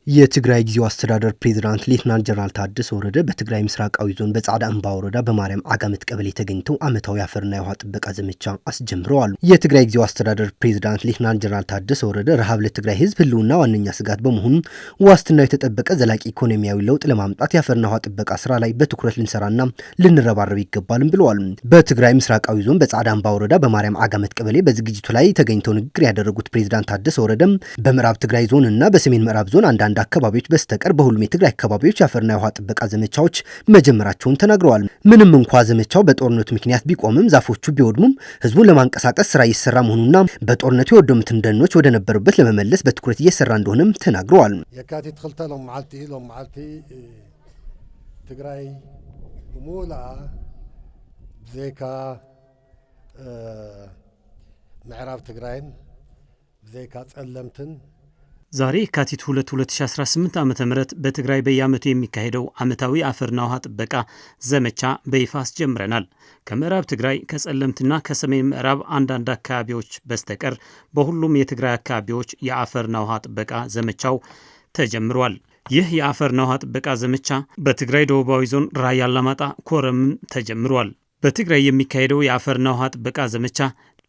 የትግራይ ጊዜያዊ አስተዳደር ፕሬዝዳንት ሌተናንት ጀነራል ታደሰ ወረደ በትግራይ ምስራቃዊ ዞን በጻዕዳ አምባ ወረዳ በማርያም አጋመት ቀበሌ ተገኝተው ዓመታዊ አፈርና የውሃ ጥበቃ ዘመቻ አስጀምረዋል። የትግራይ ጊዜያዊ አስተዳደር ፕሬዝዳንት ሌተናንት ጀነራል ታደሰ ወረደ ረሃብ ለትግራይ ሕዝብ ህልውና ዋነኛ ስጋት በመሆኑ ዋስትናው የተጠበቀ ዘላቂ ኢኮኖሚያዊ ለውጥ ለማምጣት የአፈርና ውሃ ጥበቃ ስራ ላይ በትኩረት ልንሰራና ልንረባረብ ይገባልም ብለዋል። በትግራይ ምስራቃዊ ዞን በጻዕዳ አምባ ወረዳ በማርያም አጋመት ቀበሌ በዝግጅቱ ላይ ተገኝተው ንግግር ያደረጉት ፕሬዝዳንት ታደሰ ወረደ በምዕራብ ትግራይ ዞን እና በሰሜን ምዕራብ ዞን አንዳንድ አካባቢዎች በስተቀር በሁሉም የትግራይ አካባቢዎች የአፈርና የውሃ ጥበቃ ዘመቻዎች መጀመራቸውን ተናግረዋል። ምንም እንኳ ዘመቻው በጦርነቱ ምክንያት ቢቆምም ዛፎቹ ቢወድሙም ህዝቡን ለማንቀሳቀስ ስራ እየሰራ መሆኑና በጦርነቱ የወደሙትን ደኖች ወደ ነበሩበት ለመመለስ በትኩረት እየሰራ እንደሆነም ተናግረዋል። የካቲት 2 ሎም መዓልቲ ትግራይ ሙላ ዜካ ምዕራብ ትግራይን ዜካ ጸለምትን ዛሬ የካቲት 2 2018 ዓ.ም በትግራይ በየዓመቱ የሚካሄደው ዓመታዊ አፈርና ውሃ ጥበቃ ዘመቻ በይፋ አስጀምረናል። ከምዕራብ ትግራይ ከጸለምትና ከሰሜን ምዕራብ አንዳንድ አካባቢዎች በስተቀር በሁሉም የትግራይ አካባቢዎች የአፈርና ውሃ ጥበቃ ዘመቻው ተጀምሯል። ይህ የአፈርና ውሃ ጥበቃ ዘመቻ በትግራይ ደቡባዊ ዞን ራያ አላማጣ ኮረምም ተጀምሯል። በትግራይ የሚካሄደው የአፈርና ውሃ ጥበቃ ዘመቻ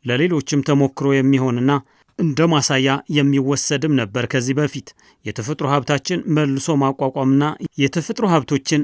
ለሌሎችም ተሞክሮ የሚሆንና እንደ ማሳያ የሚወሰድም ነበር። ከዚህ በፊት የተፈጥሮ ሀብታችን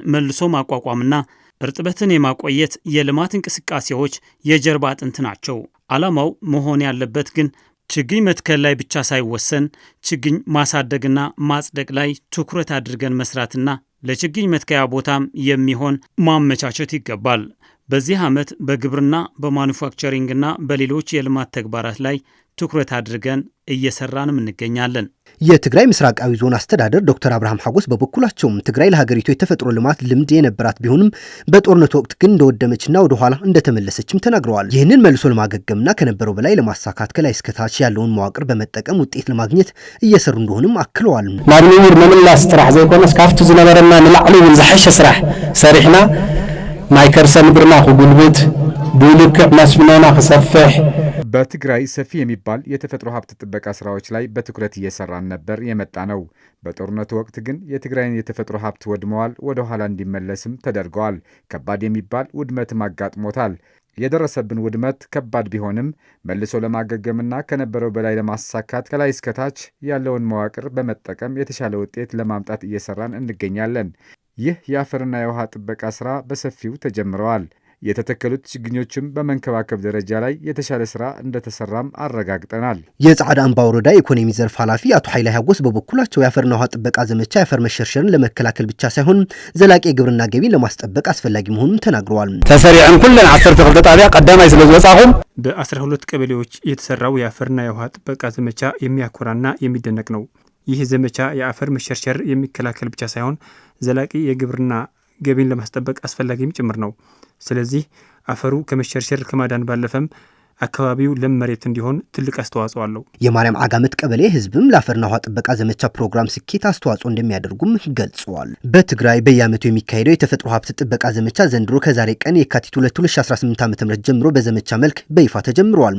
መልሶ ማቋቋምና እርጥበትን የማቆየት የልማት እንቅስቃሴዎች የጀርባ አጥንት ናቸው። ዓላማው መሆን ያለበት ግን ችግኝ መትከል ላይ ብቻ ሳይወሰን ችግኝ ማሳደግና ማጽደቅ ላይ ትኩረት አድርገን መስራትና ለችግኝ መትከያ ቦታም የሚሆን ማመቻቸት ይገባል። በዚህ ዓመት በግብርና በማኑፋክቸሪንግና በሌሎች የልማት ተግባራት ላይ ትኩረት አድርገን እየሰራንም እንገኛለን። የትግራይ ምስራቃዊ ዞን አስተዳደር ዶክተር አብርሃም ሐጎስ በበኩላቸውም ትግራይ ለሀገሪቱ የተፈጥሮ ልማት ልምድ የነበራት ቢሆንም በጦርነቱ ወቅት ግን እንደወደመችና ወደ ኋላ እንደተመለሰችም ተናግረዋል። ይህንን መልሶ ለማገገምና ከነበረው በላይ ለማሳካት ከላይ እስከታች ያለውን መዋቅር በመጠቀም ውጤት ለማግኘት እየሰሩ እንደሆነም አክለዋል። ናብንውር መምላስ ስራሕ ዘይኮነስ ካፍቱ ዝነበረና ንላዕሊ እውን ዝሐሸ ስራሕ ሰሪሕና ማይ ከርሰ ምድርና ክጉልብት ብልክዕ መስኖና ክሰፍሕ በትግራይ ሰፊ የሚባል የተፈጥሮ ሀብት ጥበቃ ስራዎች ላይ በትኩረት እየሰራን ነበር የመጣ ነው። በጦርነቱ ወቅት ግን የትግራይን የተፈጥሮ ሀብት ወድመዋል፣ ወደ ኋላ እንዲመለስም ተደርገዋል። ከባድ የሚባል ውድመትም አጋጥሞታል። የደረሰብን ውድመት ከባድ ቢሆንም መልሶ ለማገገምና ከነበረው በላይ ለማሳካት ከላይ እስከታች ያለውን መዋቅር በመጠቀም የተሻለ ውጤት ለማምጣት እየሰራን እንገኛለን። ይህ የአፈርና የውሃ ጥበቃ ስራ በሰፊው ተጀምረዋል። የተተከሉት ችግኞችም በመንከባከብ ደረጃ ላይ የተሻለ ስራ እንደተሰራም አረጋግጠናል። የጻዕዳ አምባ ወረዳ ኢኮኖሚ ዘርፍ ኃላፊ አቶ ኃይለ ሐጎስ በበኩላቸው የአፈርና ውሃ ጥበቃ ዘመቻ የአፈር መሸርሸርን ለመከላከል ብቻ ሳይሆን ዘላቂ የግብርና ገቢን ለማስጠበቅ አስፈላጊ መሆኑን ተናግረዋል። ተሰሪዕን ኩለን 12 ጣቢያ ቀዳማይ ስለዝወጻኹም በ12 ቀበሌዎች የተሰራው የአፈርና የውሃ ጥበቃ ዘመቻ የሚያኮራና የሚደነቅ ነው። ይህ ዘመቻ የአፈር መሸርሸር የሚከላከል ብቻ ሳይሆን ዘላቂ የግብርና ገቢን ለማስጠበቅ አስፈላጊም ጭምር ነው። ስለዚህ አፈሩ ከመሸርሸር ከማዳን ባለፈም አካባቢው ለም መሬት እንዲሆን ትልቅ አስተዋጽኦ አለው። የማርያም አጋመት ቀበሌ ህዝብም ለአፈርና ውሃ ጥበቃ ዘመቻ ፕሮግራም ስኬት አስተዋጽኦ እንደሚያደርጉም ገልጸዋል። በትግራይ በየዓመቱ የሚካሄደው የተፈጥሮ ሀብት ጥበቃ ዘመቻ ዘንድሮ ከዛሬ ቀን የካቲት 2 2018 ዓ.ም ጀምሮ በዘመቻ መልክ በይፋ ተጀምሯል።